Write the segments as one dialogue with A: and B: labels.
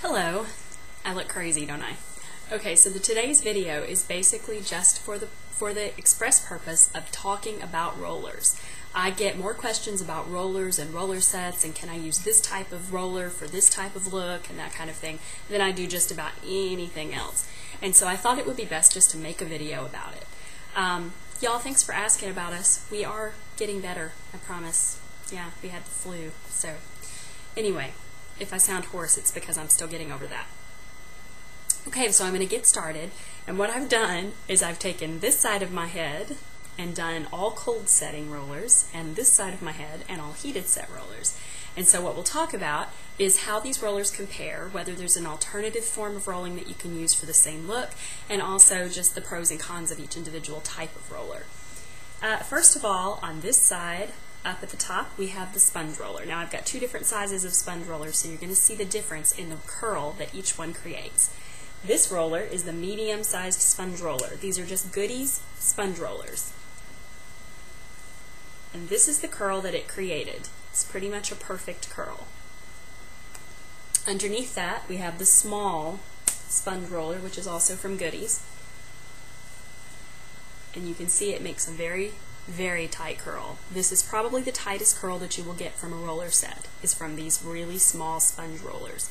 A: Hello. I look crazy, don't I? Okay, so today's video is basically just for the express purpose of talking about rollers. I get more questions about rollers and roller sets and can I use this type of roller for this type of look and that kind of thing than I do just about anything else. And so I thought it would be best just to make a video about it. Y'all, thanks for asking about us. We are getting better, I promise. Yeah, we had the flu. So anyway, if I sound hoarse, it's because I'm still getting over that. Okay, so I'm going to get started, and what I've done is I've taken this side of my head and done all cold setting rollers, and this side of my head and all heated set rollers. And so what we'll talk about is how these rollers compare, whether there's an alternative form of rolling that you can use for the same look, and also just the pros and cons of each individual type of roller. First of all, on this side, up at the top, we have the sponge roller. Now I've got two different sizes of sponge rollers, so you're going to see the difference in the curl that each one creates. This roller is the medium-sized sponge roller. These are just Goodies sponge rollers. And this is the curl that it created. It's pretty much a perfect curl. Underneath that, we have the small sponge roller, which is also from Goodies. And you can see it makes a very, very tight curl. This is probably the tightest curl that you will get from a roller set, is from these really small sponge rollers.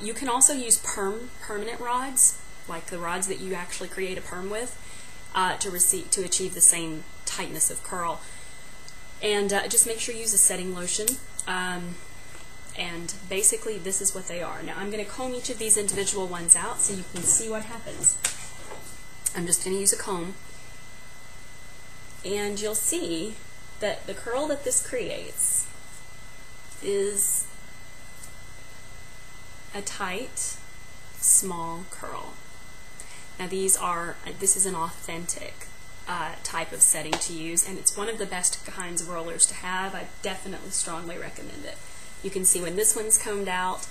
A: You can also use permanent rods, like the rods that you actually create a perm with, to achieve the same tightness of curl. And just make sure you use a setting lotion. And basically this is what they are. Now I'm going to comb each of these individual ones out so you can see what happens. I'm just going to use a comb. And you'll see that the curl that this creates is a tight, small curl. Now this is an authentic type of setting to use, and it's one of the best kinds of rollers to have. I definitely strongly recommend it. You can see when this one's combed out,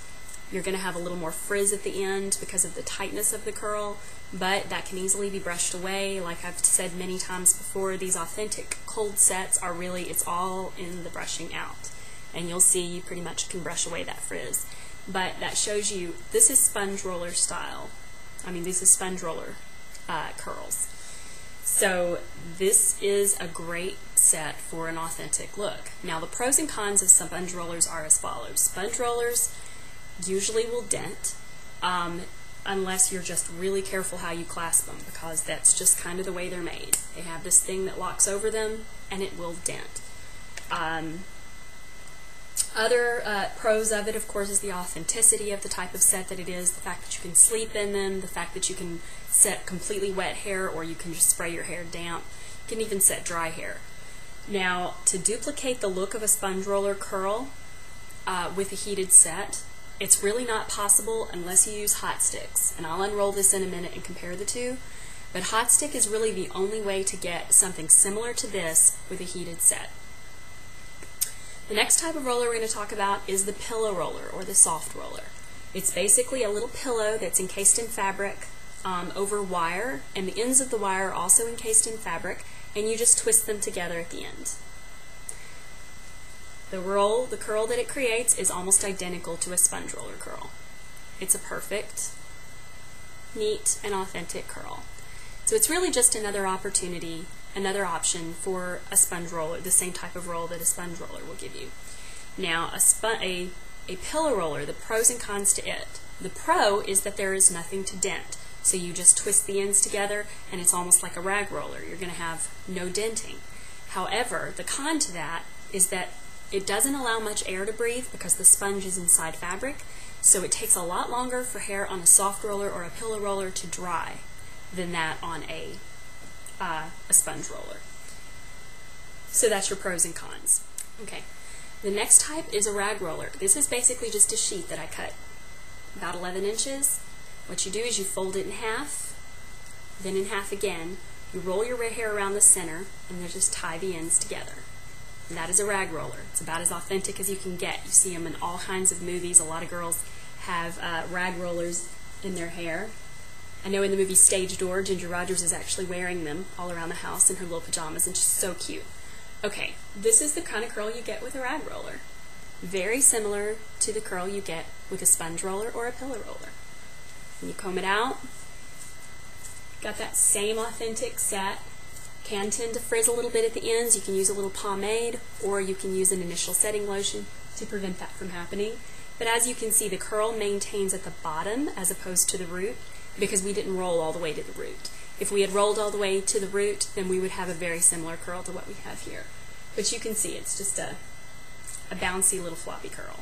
A: you're going to have a little more frizz at the end because of the tightness of the curl, but that can easily be brushed away. Like I've said many times before, these authentic cold sets are really, it's all in the brushing out. And you'll see you pretty much can brush away that frizz. But that shows you, this is sponge roller style. I mean, this is sponge roller curls. So this is a great set for an authentic look. Now the pros and cons of sponge rollers are as follows. Sponge rollers usually will dent, unless you're just really careful how you clasp them, because that's just kind of the way they're made. They have this thing that locks over them and it will dent. Other pros of it, of course, is the authenticity of the type of set that it is, the fact that you can sleep in them, the fact that you can set completely wet hair, or you can just spray your hair damp. You can even set dry hair. Now, to duplicate the look of a sponge roller curl with a heated set, it's really not possible unless you use hot sticks. And I'll unroll this in a minute and compare the two. But hot stick is really the only way to get something similar to this with a heated set. The next type of roller we're going to talk about is the pillow roller, or the soft roller. It's basically a little pillow that's encased in fabric over wire, and the ends of the wire are also encased in fabric, and you just twist them together at the end. The curl that it creates is almost identical to a sponge roller curl. It's a perfect, neat, and authentic curl. So it's really just another opportunity, another option for a sponge roller, the same type of roll that a sponge roller will give you. Now, a pillow roller, the pros and cons to it. The pro is that there is nothing to dent. So you just twist the ends together and it's almost like a rag roller. You're going to have no denting. However, the con to that is that it doesn't allow much air to breathe because the sponge is inside fabric, so it takes a lot longer for hair on a soft roller or a pillow roller to dry than that on a sponge roller. So that's your pros and cons. Okay. The next type is a rag roller. This is basically just a sheet that I cut about 11 inches. What you do is you fold it in half, then in half again. You roll your hair around the center and then just tie the ends together. And that is a rag roller. It's about as authentic as you can get. You see them in all kinds of movies. A lot of girls have rag rollers in their hair. I know in the movie Stage Door, Ginger Rogers is actually wearing them all around the house in her little pajamas, and she's so cute. Okay, this is the kind of curl you get with a rag roller. very similar to the curl you get with a sponge roller or a pillow roller. When you comb it out, got that same authentic set. Can tend to frizz a little bit at the ends. You can use a little pomade, or you can use an initial setting lotion to prevent that from happening. But as you can see, the curl maintains at the bottom as opposed to the root, because we didn't roll all the way to the root. If we had rolled all the way to the root, then we would have a very similar curl to what we have here. But you can see it's just a bouncy little floppy curl.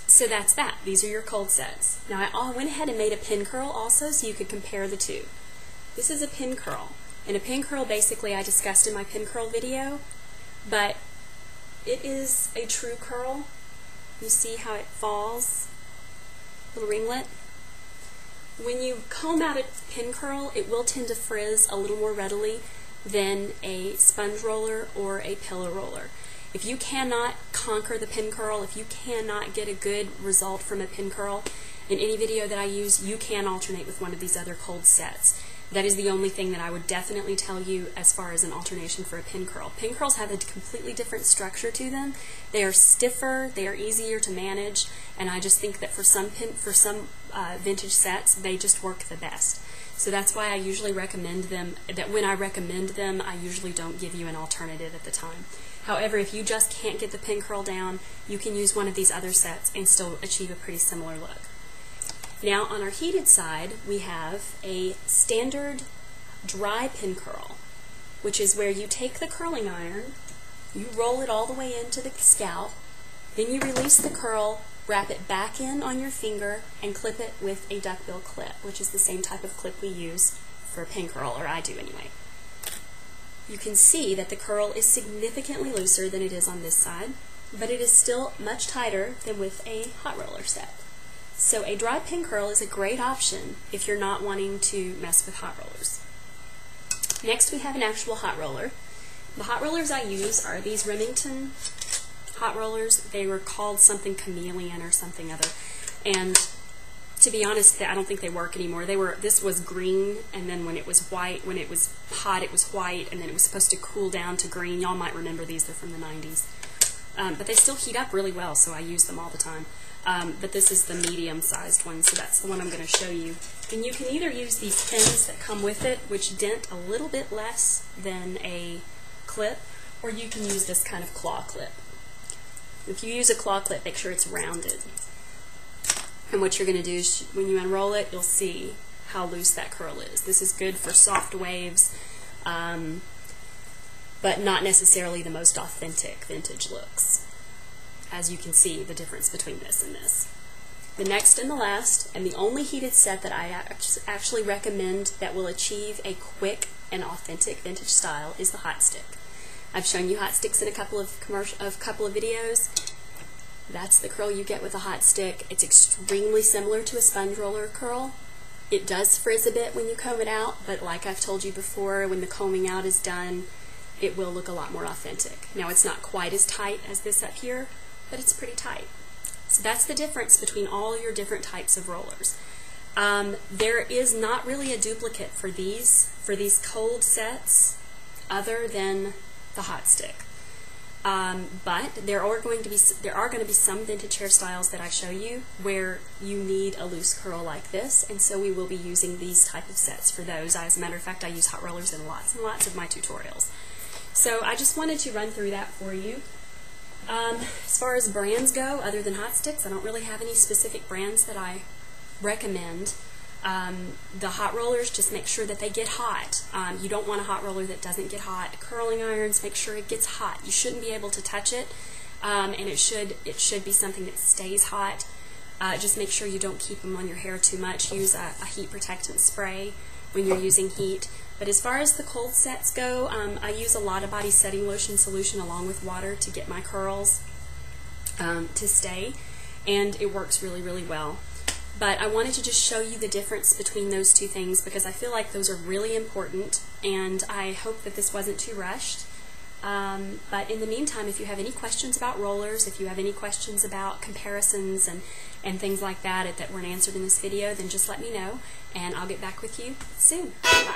A: So that's that. These are your cold sets. Now I went ahead and made a pin curl also so you could compare the two. This is a pin curl. And a pin curl basically I discussed in my pin curl video, but it is a true curl. You see how it falls? Little ringlet. When you comb out a pin curl, it will tend to frizz a little more readily than a sponge roller or a pillow roller. If you cannot conquer the pin curl, if you cannot get a good result from a pin curl, in any video that I use, you can alternate with one of these other cold sets. That is the only thing that I would definitely tell you as far as an alternation for a pin curl. Pin curls have a completely different structure to them. They are stiffer, they are easier to manage, and I just think that for some vintage sets, they just work the best. So that's why I usually recommend them, that when I recommend them, I usually don't give you an alternative at the time. However, if you just can't get the pin curl down, you can use one of these other sets and still achieve a pretty similar look. Now on our heated side, we have a standard dry pin curl, which is where you take the curling iron, you roll it all the way into the scalp, then you release the curl, wrap it back in on your finger, and clip it with a duckbill clip, which is the same type of clip we use for a pin curl, or I do anyway. You can see that the curl is significantly looser than it is on this side, but it is still much tighter than with a hot roller set. So a dry pin curl is a great option if you're not wanting to mess with hot rollers. Next we have an actual hot roller. The hot rollers I use are these Remington hot rollers. They were called something chameleon or something other, and to be honest, I don't think they work anymore. This was green, and then when it was white, when it was hot, it was white, and then it was supposed to cool down to green. Y'all might remember these, they're from the 90s. But they still heat up really well, so I use them all the time. But this is the medium-sized one, so that's the one I'm going to show you. And you can either use these pins that come with it, which dent a little bit less than a clip, or you can use this kind of claw clip. If you use a claw clip, make sure it's rounded. And what you're going to do is, when you unroll it, you'll see how loose that curl is. This is good for soft waves, but not necessarily the most authentic vintage looks. As you can see, the difference between this and this. The next and the last, and the only heated set that I actually recommend that will achieve a quick and authentic vintage style is the hot stick. I've shown you hot sticks in a couple of videos. That's the curl you get with a hot stick. It's extremely similar to a sponge roller curl. It does frizz a bit when you comb it out, but like I've told you before, when the combing out is done, it will look a lot more authentic. Now it's not quite as tight as this up here, but it's pretty tight. So that's the difference between all your different types of rollers. There is not really a duplicate for these cold sets other than the hot stick. But there are going to be some vintage hairstyles that I show you where you need a loose curl like this, and so we will be using these type of sets for those. As a matter of fact, I use hot rollers in lots and lots of my tutorials. So I just wanted to run through that for you. As far as brands go, other than hot sticks, I don't really have any specific brands that I recommend. The hot rollers, just make sure that they get hot. You don't want a hot roller that doesn't get hot. Curling irons, make sure it gets hot. You shouldn't be able to touch it, and it should be something that stays hot. Just make sure you don't keep them on your hair too much. Use a heat protectant spray when you're using heat. But as far as the cold sets go, I use a Lotta Body setting lotion solution along with water to get my curls to stay, and it works really, really well. But I wanted to just show you the difference between those two things because I feel like those are really important, and I hope that this wasn't too rushed. But in the meantime, if you have any questions about rollers, if you have any questions about comparisons and things like that that weren't answered in this video, then just let me know, and I'll get back with you soon. Bye.